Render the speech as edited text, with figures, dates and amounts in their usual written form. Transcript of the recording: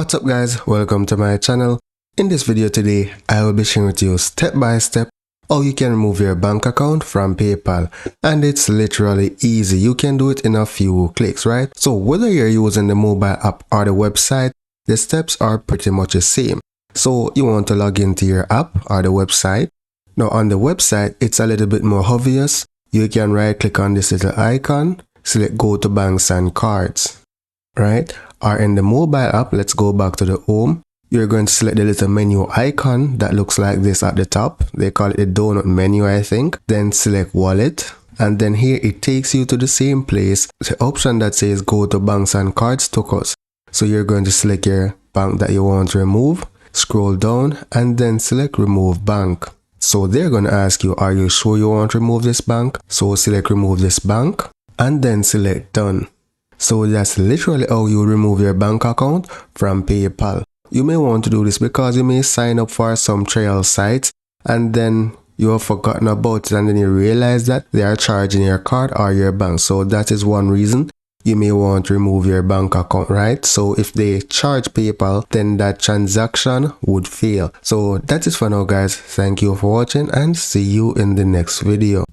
What's up guys, welcome to my channel. In this video today, I will be sharing with you step by step how you can remove your bank account from PayPal, and it's literally easy. You can do it in a few clicks, right? So whether you're using the mobile app or the website, the steps are pretty much the same. So you want to log into your app or the website. Now on the website, it's a little bit more obvious. You can right click on this little icon, select go to banks and cards, right? Or in the mobile app, let's go back to the home. You're going to select the little menu icon that looks like this at the top. They call it the donut menu, I think. Then select wallet. And then here it takes you to the same place, the option that says go to banks and cards tokens. So you're going to select your bank that you want to remove, scroll down and then select remove bank. So they're going to ask you, are you sure you want to remove this bank? So select remove this bank and then select done. So that's literally how you remove your bank account from PayPal. You may want to do this because you may sign up for some trial sites and then you have forgotten about it, and then you realize that they are charging your card or your bank. So that is one reason you may want to remove your bank account, right? So if they charge PayPal, then that transaction would fail. So that is for now guys. Thank you for watching and see you in the next video.